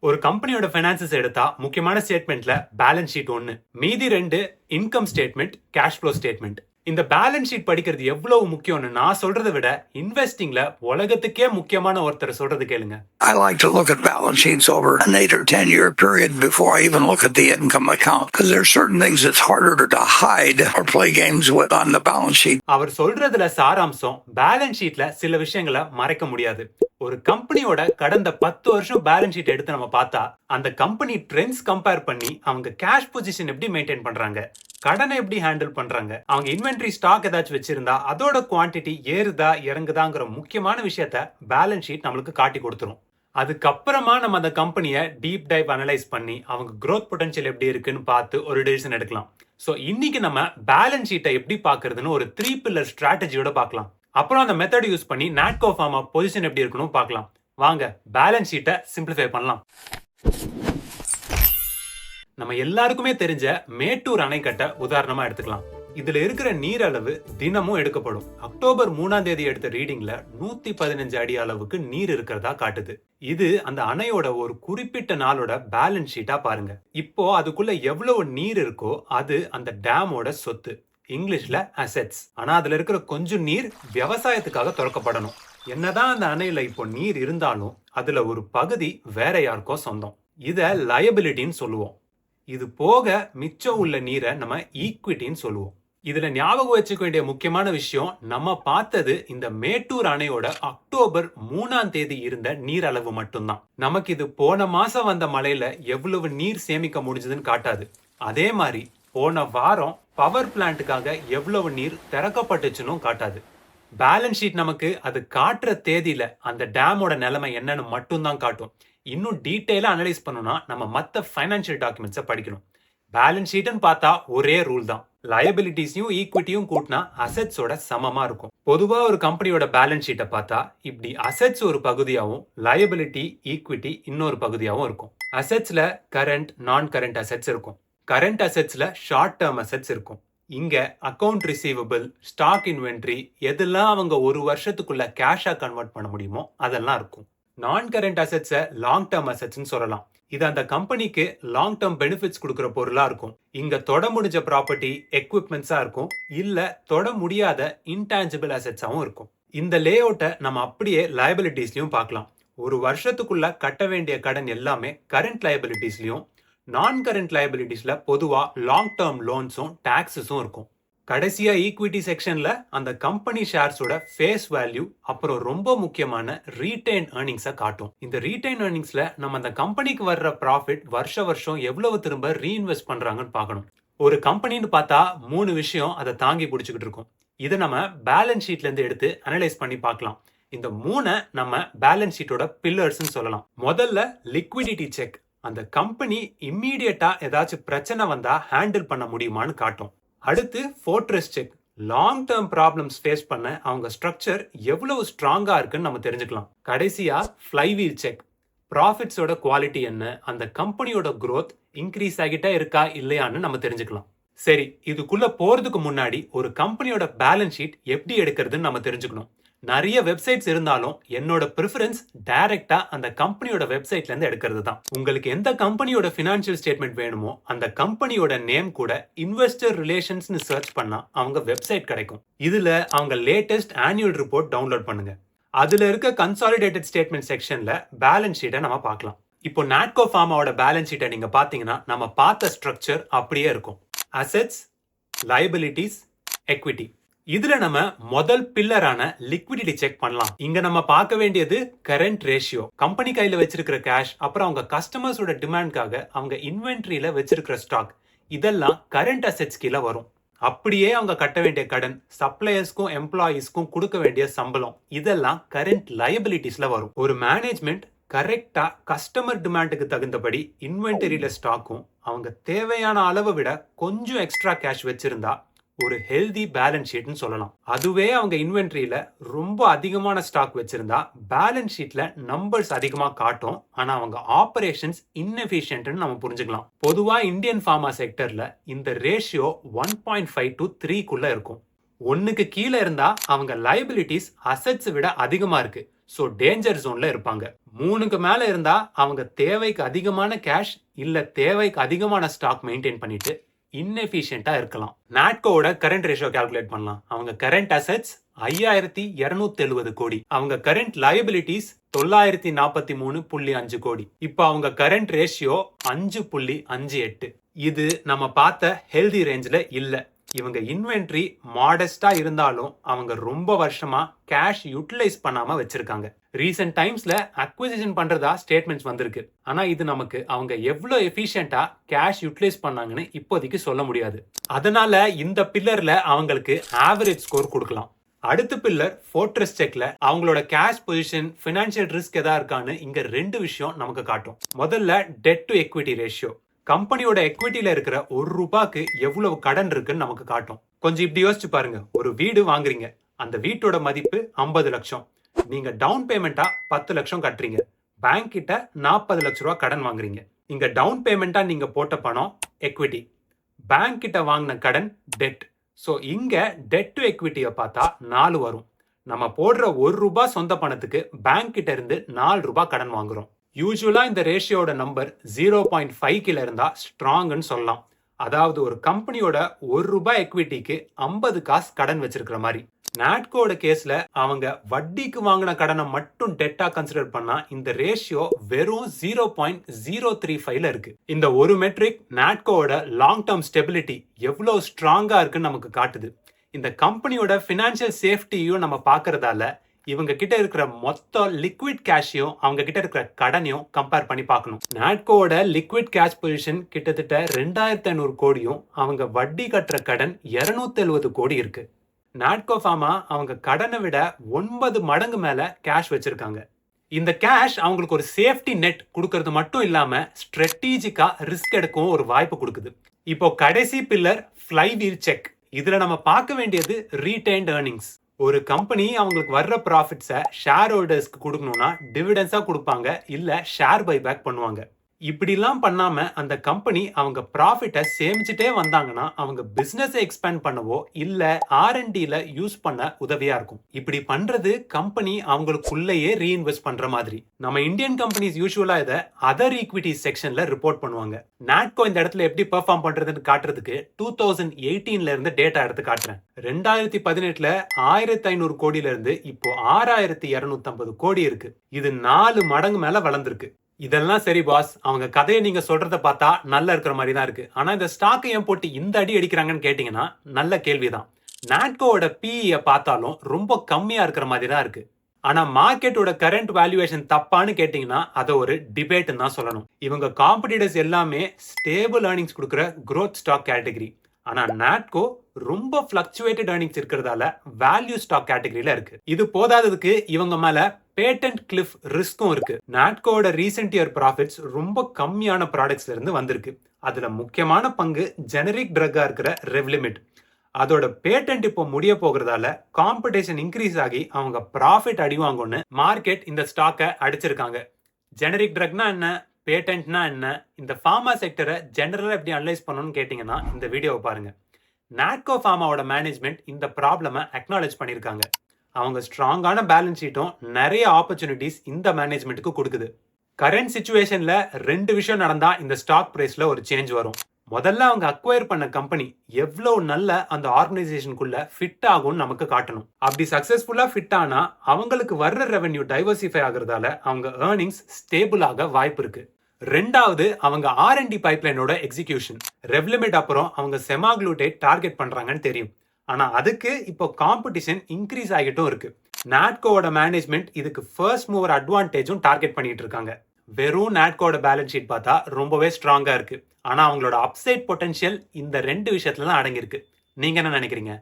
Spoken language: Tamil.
ஒரு கம்பெனியோட ஃபைனான்சஸ் எடுத்தா முக்கியமான ஸ்டேட்மெண்ட்ல பேலன்ஸ் ஷீட் ஒன்னு, மீதி ரெண்டு income statement, cash flow statement. இந்த பேலன்ஸ் ஷீட் படிக்கிறது எவ்வளவு முக்கியம்னு நான் சொல்றதை விட இன்வெஸ்டிங்ல உலகத்துக்கே முக்கியமான ஒருத்தர் சொல்றது கேளுங்க. I like to look at balance sheets over an 8 or 10 year period before I even look at the income account, because there's certain things that's harder to hide or play games with on the balance sheet. அவர் சொல்றதுல சாராம்சம், பேலன்ஸ் ஷீட்ல சில விஷயங்களை மறைக்க முடியாது. ஒரு கம்பெனியோட கடந்த 10 வருஷம் பேலன்ஸ் ஷீட் எடுத்து நம்ம பார்த்தா அந்த கம்பெனி ட்ரெண்ட்ஸ் கம்பேர் பண்ணி அவங்க கேஷ் பொசிஷன் எப்படி மெயின்டைன் பண்றாங்க, கடனை எப்படி ஹேண்டில் பண்றாங்க, அவங்க இன்வென்டரி ஸ்டாக் ஏதாச்சும் வச்சிருந்தா அதோட குவான்டிட்டி ஏறுதா இறங்குதாங்கிற முக்கியமான விஷயத்த பேலன்ஸ் ஷீட் நம்மளுக்கு காட்டி கொடுத்துரும். அதுக்கப்புறமா நம்ம அந்த கம்பெனியை டீப் டைவ் அனலைஸ் பண்ணி அவங்க growth பொட்டன்ஷியல் எப்படி இருக்குன்னு பார்த்து ஒரு டிசிஷன் எடுக்கலாம். ஸோ இன்னைக்கு நம்ம பேலன்ஸ் ஷீட்டை எப்படி பார்க்கறதுன்னு ஒரு 3 பில்லர் ஸ்ட்ராட்டஜியோட பார்க்கலாம். அப்புறம் அந்த மெத்தட் யூஸ் பண்ணி நாட்கோ ஃபார்மா பொசிஷன் எப்படி இருக்கணும் பார்க்கலாம். வாங்க பேலன்ஸ் ஷீட்டை சிம்பிளிஃபை பண்ணலாம். நம்ம எல்லாருக்குமே தெரிஞ்ச மேட்டூர் அணைக்கட்டை உதாரணமா எடுத்துக்கலாம். இதுல இருக்கிற நீர் அளவு தினமும் எடுக்கப்படும். அக்டோபர் 3ஆம் தேதி எடுத்த ரீடிங்ல 115 அடி அளவுக்கு நீர் இருக்கிறதா காட்டுது. இது அந்த அணையோட ஒரு குறிப்பிட்ட நாளோட பேலன்ஸ் ஷீட்டா பாருங்க. இப்போ அதுக்குள்ள எவ்வளவு நீர் இருக்கோ அது அந்த டேமோட சொத்து, இங்கிலீஷ்ல அசெட்ஸ். ஆனா அதுல இருக்கிற கொஞ்சம் நீர் விவசாயத்துக்காக திறக்கப்படணும். என்னதான் அந்த அணையில இப்போ நீர் இருந்தாலும் அதுல ஒரு பகுதி வேற யாருக்கோ சொந்தம். இத லயபிலிட்டின்னு சொல்லுவோம். இது போக மிச்சம் உள்ள நீரை நம்ம ஈக்விட்டின்னு சொல்லுவோம். இதுல ஞாபகம் வச்சுக்க வேண்டிய முக்கியமான விஷயம், நம்ம பார்த்தது இந்த மேட்டூர் அணையோட அக்டோபர் 3ஆம் தேதி இருந்த நீர் அளவு மட்டும்தான். நமக்கு இது போன மாசம் வந்த மழையில எவ்வளவு நீர் சேமிக்க முடிஞ்சதுன்னு காட்டாது. அதே மாதிரி போன வாரம் பவர் பிளான்ட்டுக்காக எவ்வளவு நீர் திறக்கப்பட்டுச்சுன்னு காட்டாது. பேலன்ஸ் ஷீட் நமக்கு அது காட்டுற தேதியில அந்த டேமோட நிலைமை என்னன்னு மட்டும்தான் காட்டும். இன்னும் டீட்டெயிலா அனலைஸ் பண்ணணும்னா நம்ம மற்ற ஃபைனான்சியல் டாக்குமெண்ட்ஸை படிக்கணும். பேலன்ஸ் ஷீட்னு பார்த்தா ஒரே ரூல் தான், லயபிலிட்டிஸையும் ஈக்விட்டியும் கூட்டினா அசெட்ஸோட சமமா இருக்கும். பொதுவா ஒரு கம்பெனியோட பேலன்ஸ் ஷீட்டை பார்த்தா இப்படி அசெட்ஸ் ஒரு பகுதியாகவும் லயபிலிட்டி ஈக்விட்டி இன்னொரு பகுதியாகவும் இருக்கும். அசெட்ஸ்ல கரண்ட், நான் கரண்ட் அசெட்ஸ் இருக்கும். கரண்ட் அசெட்ஸ்ல ஷார்ட் டேர்ம் அசெட்ஸ் இருக்கும். இங்க அக்கவுண்ட் ரிசீவபிள், ஸ்டாக் இன்வென்ட்ரி, எதெல்லாம் அவங்க ஒரு வருஷத்துக்குள்ள கேஷா கன்வெர்ட் பண்ண முடியுமோ அதெல்லாம் இருக்கும். நான் கரண்ட் அசெட்ஸை லாங் டேர்ம் அசெட்ஸ்னு சொல்லலாம். இது அந்த கம்பெனிக்கு லாங் டேர்ம் பெனிஃபிட்ஸ் கொடுக்குற பொருளா இருக்கும். இங்க தொட முடிஞ்ச ப்ராப்பர்ட்டி, எக்யூப்மெண்ட்ஸா இருக்கும், இல்ல தொட முடியாத இன்டான்ஜிபிள் அசெட்ஸாவும் இருக்கும். இந்த லே அவுட்டை நம்ம அப்படியே லயபிலிட்டிஸ்லயும் பார்க்கலாம். ஒரு வருஷத்துக்குள்ள கட்ட வேண்டிய கடன் எல்லாமே கரண்ட் லயபிலிட்டிஸ்லயும், நான் கரண்ட் லயபிலிட்டிஸ்ல பொதுவா லாங் டேர்ம் லோன்ஸும் டாக்ஸஸும் இருக்கும். கடைசியா ஈக்விட்டி செக்ஷன்ல அந்த கம்பெனி ஷேர்ஸோட ஃபேஸ் வேல்யூ, அப்புறம் ரொம்ப முக்கியமான ரீடைன் ஏர்னிங்ஸை காட்டும். இந்த ரீடைன் ஏர்னிங்ஸ்ல நம்ம அந்த கம்பெனிக்கு வர்ற ப்ராஃபிட் வருஷம் எவ்வளவு திரும்ப ரீஇன்வெஸ்ட் பண்றாங்கன்னு பார்க்கணும். ஒரு கம்பெனின்னு பார்த்தா 3 விஷயம் அதை தாங்கி பிடிச்சிக்கிட்டு இருக்கும். இதை நம்ம பேலன்ஸ் ஷீட்ல இருந்து எடுத்து அனலைஸ் பண்ணி பார்க்கலாம். இந்த 3 நம்ம பேலன்ஸ் ஷீட்டோட பில்லர்ஸ்ன்னு சொல்லலாம். முதல்ல லிக்விடிட்டி செக், அந்த கம்பெனி இம்மீடியட்டா ஏதாச்சும் பிரச்சனை வந்தா ஹேண்டில் பண்ண முடியுமான்னு காட்டும். அடுத்து fortress check, long term problems face பண்ண அவங்க ஸ்ட்ரக்சர் எவ்வளவு ஸ்ட்ராங்கா இருக்குன்னு நம்ம தெரிஞ்சுக்கலாம். கடைசியா ஃப்ளைவீல் செக், ப்ராஃபிட்ஸோட குவாலிட்டி என்ன, அந்த கம்பெனியோட growth இன்க்ரீஸ் ஆகிட்டே இருக்கா இல்லையான்னு நம்ம தெரிஞ்சுக்கலாம். சரி, இதுக்குள்ள போறதுக்கு முன்னாடி ஒரு கம்பெனியோட பேலன்ஸ் ஷீட் எப்படி எடுக்கிறதுன்னு நம்ம தெரிஞ்சுக்கணும். நிறைய வெப்சைட்ஸ் இருந்தாலும் என்னோட ப்ரிஃபரன்ஸ் டைரக்டா அந்த கம்பெனியோட வெப்சைட்ல இருந்து எடுக்கிறது தான். உங்களுக்கு எந்த கம்பெனியோட ஃபினான்ஷியல் ஸ்டேட்மெண்ட் வேணுமோ அந்த கம்பெனியோட நேம் கூட இன்வெஸ்டர் ரிலேஷன்ஸ்னு சர்ச் பண்ணா அவங்க வெப்சைட் கிடைக்கும். இதுல அவங்க லேட்டஸ்ட் ஆனுவல் ரிப்போர்ட் டவுன்லோட் பண்ணுங்க. அதுல இருக்க கன்சாலிடேட்டட் ஸ்டேட்மெண்ட் செக்ஷன்ல பேலன்ஸ் ஷீட்டை நம்ம பார்க்கலாம். இப்போ நாட்கோ ஃபார்மாவோட பேலன்ஸ் ஷீட்டை நீங்க பாத்தீங்கன்னா நம்ம பார்த்த ஸ்ட்ரக்சர் அப்படியே இருக்கும். Assets, liabilities, equity. இதுல நம்ம முதல் பில்லரான லிக்விடிட்டி செக் பண்ணலாம். இங்க நம்ம பார்க்க வேண்டியது கரண்ட் ரேஷியோ, கம்பெனி கையில வச்சிருக்கிற கேஷ், அப்புறம் அவங்க கஸ்டமர்ஸோட டிமாண்ட்காக அவங்க இன்வென்ட்ரியில வச்சிருக்கிற ஸ்டாக், இதெல்லாம் கரண்ட் அசெட்ஸ் கீழே வரும். அப்படியே அவங்க கட்ட வேண்டிய கடன், சப்ளையர்ஸ்க்கும் எம்ப்ளாயீஸ்க்கும் கொடுக்க வேண்டிய சம்பளம், இதெல்லாம் கரண்ட் லயபிலிட்டிஸ்ல வரும். ஒரு மேனேஜ்மெண்ட் கரெக்டா கஸ்டமர் டிமாண்டுக்கு தகுந்தபடி இன்வென்டரியில ஸ்டாக்கும் அவங்க தேவையான அளவை விட கொஞ்சம் எக்ஸ்ட்ரா கேஷ் வச்சிருந்தா ஒரு ஹெல்தி பேலன்ஸ் ஷீட்னு சொல்லலாம். அதுவே அவங்க இன்வென்ட்ரியில ரொம்ப அதிகமான ஸ்டாக் வச்சிருந்தா பேலன்ஸ் ஷீட்ல நம்பர்ஸ் அதிகமா காட்டும், ஆனா அவங்க ஆபரேஷன்ஸ் இன்எஃபிஷியன்ட்னு நம்ம புரிஞ்சுக்கலாம். பொதுவா இந்தியன் ஃபார்மா செக்டர்ல இந்த ரேஷியோ 1.5 to 3 இருக்கும். 1க்கு கீழே இருந்தா அவங்க லயபிலிட்டிஸ் அசெட்ஸ் விட அதிகமா இருக்கு. ஸோ டேஞ்சர் ஜோன்ல இருப்பாங்க. 3க்கு மேல இருந்தா அவங்க தேவைக்கு அதிகமான கேஷ் இல்ல தேவைக்கு அதிகமான ஸ்டாக் மெயின்டைன் பண்ணிட்டு inefficient-ஆ இருக்கலாம். நாட்கோவோட கரண்ட் ரேஷியோ கால்குலேட் பண்ணலாம். அவங்க கரண்ட் அசெட்ஸ் 5270 கோடி, அவங்க கரண்ட் லயபிலிட்டிஸ் 943.5 கோடி. இப்போ அவங்க கரண்ட் ரேஷியோ 5.58. இது நம்ம பார்த்த ஹெல்தி ரேஞ்சில் இல்ல. இவங்க இன்வென்ட்ரி மாடஸ்டா இருந்தாலும் அவங்க ரொம்ப வருஷமா கேஷ் யூட்டிலைஸ் பண்ணாம வச்சிருக்காங்க. ரீசெண்ட் டைம்ஸ்ல அக்விசிஷன் பண்றதா ஸ்டேட்மெண்ட்ஸ் வந்திருக்கு. ஆனா இது நமக்கு அவங்க எவ்வளவு எஃபிஷியன்ட்டா கேஷ் யூட்டிலைஸ் பண்ணாங்கன்னு இப்போதைக்கு சொல்ல முடியாது. அதனால இந்த பில்லர்ல அவங்களுக்கு ஆவரேஜ் ஸ்கோர் கொடுக்கலாம். அடுத்த பில்லர் ஃபோர்ட்ரஸ் செக்ல அவங்களோட கேஷ் பொசிஷன், ஃபினான்ஷியல் ரிஸ்க் எதா இருக்கான்னு இங்க 2 விஷயம் நமக்கு காட்டும். முதல்ல டெட் டு எக்விட்டி ரேஷியோ. கம்பெனியோட எக்விட்டில இருக்கிற ₹1 எவ்வளவு கடன் இருக்குன்னு நமக்கு காட்டும். கொஞ்சம் இப்படி யோசிச்சு பாருங்க. ஒரு வீடு வாங்குறீங்க, அந்த வீட்டோட மதிப்பு 50 லட்சம். நீங்க டவுன் பேமெண்டா 10 லட்சம் கட்டுறீங்க. பேங்க் கிட்ட 40 லட்ச ரூபா கடன் வாங்குறீங்க. இங்க டவுன் பேமெண்டா நீங்க போட்ட பணம் எக்விட்டி, பேங்க் கிட்ட வாங்கின கடன் டெட். ஸோ இங்க டெட் டு எக்விட்டியை பார்த்தா 4 வரும். நம்ம போடுற ₹1 சொந்த பணத்துக்கு பேங்க் கிட்ட இருந்து ₹4 கடன் வாங்குறோம். யூசுவலா இந்த ரேஷியோட நம்பர் 0.5 கீழ இருந்தா ஸ்ட்ராங்னு சொல்லலாம். அதாவது ஒரு கம்பெனியோட ₹1 எக்விட்டிக்கு 50 காசு கடன் வச்சிருக்கிற மாதிரி. நாட்கோட கேஸ்ல அவங்க வட்டிக்கு வாங்கின கடனை மட்டும் டெட்டா கன்சிடர் பண்ணா இந்த ரேஷியோ வெறும் 0.035ல இருக்கு. இந்த ஒரு மெட்ரிக் நாட்கோட லாங் டேர்ம் ஸ்டெபிலிட்டி எவ்வளவு ஸ்ட்ராங்கா இருக்குன்னு நமக்கு காட்டுது. இந்த கம்பெனியோட ஃபினான்ஷியல் சேஃப்டியும் நம்ம பார்க்கறதால இவங்க கிட்ட இருக்கிற மொத்த லிக்விட் கேஷையும் அவங்க கிட்ட இருக்கிற கடனையும் கம்பேர் பண்ணி பார்க்கணும். நாட்கோட லிக்விட் கேஷ் பொசிஷன் கிட்டத்தட்ட 2500 கோடியும் அவங்க வட்டி கட்டுற கடன் 270 கோடி இருக்கு. நாட்கோ ஃபார்மா அவங்க கடனை விட 9 மடங்கு மேல கேஷ் வச்சிருக்காங்க. இந்த கேஷ் அவங்களுக்கு ஒரு சேஃப்டி நெட் கொடுக்கறது மட்டும் இல்லாம ஸ்ட்ராட்டஜிக்கா ரிஸ்க் எடுக்கவும் ஒரு வாய்ப்பு கொடுக்குது. இப்போ கடைசி பில்லர் ஃப்ளைவீல் செக். இதுல நம்ம பார்க்க வேண்டியது ரீடைன்ட் earnings. ஒரு கம்பெனி அவங்களுக்கு வர்ற ப்ராஃபிட்ஸை ஷேர் ஹோல்டர்ஸ்க்கு கொடுக்கணும்னா டிவிடெண்ட்ஸா கொடுப்பாங்க, இல்ல ஷேர் பைபேக் பண்ணுவாங்க. இப்படிலாம் பண்ணாம அந்த கம்பெனி அவங்க ப்ராஃபிட்டை சேமிச்சுட்டே வந்தாங்கன்னா அவங்க பிசினஸை எக்ஸ்பேண்ட் பண்ணவோ இல்ல R&Dல யூஸ் பண்ண உதவியா இருக்கும். இப்படி பண்றது கம்பெனி அவங்களுக்குள்ளேயே ரீஇன்வெஸ்ட் பண்ற மாதிரி. நம்ம இந்தியன் கம்பெனிஸ் யூசுவலா இதை அதர் ஈக்விட்டி செக்ஷன்ல ரிப்போர்ட் பண்ணுவாங்க. நாட்கோ இந்த இடத்துல எப்படி பெர்ஃபார்ம் பண்றதுன்னு காட்டுறதுக்கு 2018ல இருந்து டேட்டா எடுத்து காட்டுறேன். 2018ல 1500 கோடியில இருந்து இப்போ 6250 கோடி இருக்கு. இது 4 மடங்கு மேல வளர்ந்துருக்கு. இதெல்லாம் சரி பாஸ், அவங்க கதையை நீங்க சொல்றத பார்த்தா நல்லா இருக்கிற மாதிரி தான் இருக்கு. ஆனா இந்த ஸ்டாக் ஏன் போட்டு இந்த அடி அடிக்கிறாங்கன்னு கேட்டீங்கன்னா நல்ல கேள்விதான். நாட்கோவோட PE பார்த்தாலும் ரொம்ப கம்மியா இருக்கிற மாதிரி தான் இருக்கு. ஆனா மார்க்கெட்டோட கரண்ட் வேல்யூவேஷன் தப்பான்னு கேட்டீங்கன்னா அதை ஒரு டிபேட்னு தான் சொல்லணும். இவங்க காம்படிட்டர்ஸ் எல்லாமே ஸ்டேபிள் earnings கொடுக்குற growth ஸ்டாக் கேட்டகரி. ஆனா நாட்கோ ரொம்ப ஃபிளக்சுவேட்டட் earnings இருக்கிறதால வேல்யூ ஸ்டாக் கேட்டகரியில இருக்கு. இது போதாததுக்கு இவங்க மேல பேட்டன்ட் கிளிஃப் ரிஸ்க்கும் இருக்கு. நாட்கோட ரீசெண்ட் இயர் ப்ராஃபிட்ஸ் ரொம்ப கம்மியான ப்ராடக்ட்ஸ்ல இருந்து வந்திருக்கு. அதுல முக்கியமான பங்கு ஜெனரிக் ட்ரக்கா இருக்கிற ரெவ்லிமிட். அதோட பேட்டன்ட் இப்போ முடிய போகிறதால காம்படிஷன் இன்க்ரீஸ் ஆகி அவங்க ப்ராஃபிட் அடிவாங்கன்னு மார்க்கெட் இந்த ஸ்டாக்கை அடிச்சிருக்காங்க. ஜெனரிக் ட்ரக்னா என்ன, பேட்டன்ட்னா என்ன, இந்த ஃபார்மா செக்டரை ஜெனரலா எப்படி அனலைஸ் பண்ணணும்னு கேட்டீங்கன்னா இந்த வீடியோவை பாருங்க. நாட்கோ ஃபார்மாவோட மேனேஜ்மெண்ட் இந்த ப்ராப்ளமை அக்னாலேஜ் பண்ணியிருக்காங்க. அவங்க ஸ்ட்ராங்கான பேலன்ஸ் ஷீட்டும் நிறைய ஆப்பர்ச்சுனிட்டிஸ் இந்த மேனேஜ்மெண்ட்டுக்கு கொடுக்குது. கரண்ட் சிச்சுவேஷன்ல 2 விஷயம் நடந்தா இந்த ஸ்டாக் பிரைஸ்ல ஒரு சேஞ்ச் வரும். முதல்ல அவங்க அக்வயர் பண்ண கம்பெனி எவ்வளவு நல்ல அந்த ஆர்கனைசேஷனுக்குள்ள ஃபிட் ஆகும்னு நமக்கு காட்டணும். அப்படி சக்சஸ்ஃபுல்லா ஃபிட் ஆனா அவங்களுக்கு வர்ற ரெவென்யூ டைவர்சிஃபை ஆகுறதால அவங்க earnings ஸ்டேபிள் ஆக வாய்ப்பு இருக்கு. ரெண்டாவது அவங்க R&D பைப்லைனோட எக்ஸிகியூஷன். ரெவ்லிமிட் அப்புறம் அவங்க செமாக்ளூட்டேட் டார்கெட் பண்றாங்கன்னு தெரியும். ஆனா அதுக்கு இப்போ காம்படிஷன் இன்க்ரீஸ் ஆகிட்டும் இருக்கு. நாட்கோவோட மேனேஜ்மெண்ட் இதுக்கு ஃபர்ஸ்ட் மூவர் அட்வான்டேஜும் டார்கெட் பண்ணிட்டு இருக்காங்க. வெறும் நாட்கோட பேலன்ஸ் ஷீட் பார்த்தா ரொம்பவே ஸ்ட்ராங்கா இருக்கு. ஆனா அவங்களோட அப்சைட் பொட்டன்ஷியல் இந்த 2 விஷயத்துல தான் அடங்கியிருக்கு. நீங்க என்ன நினைக்கிறீங்க?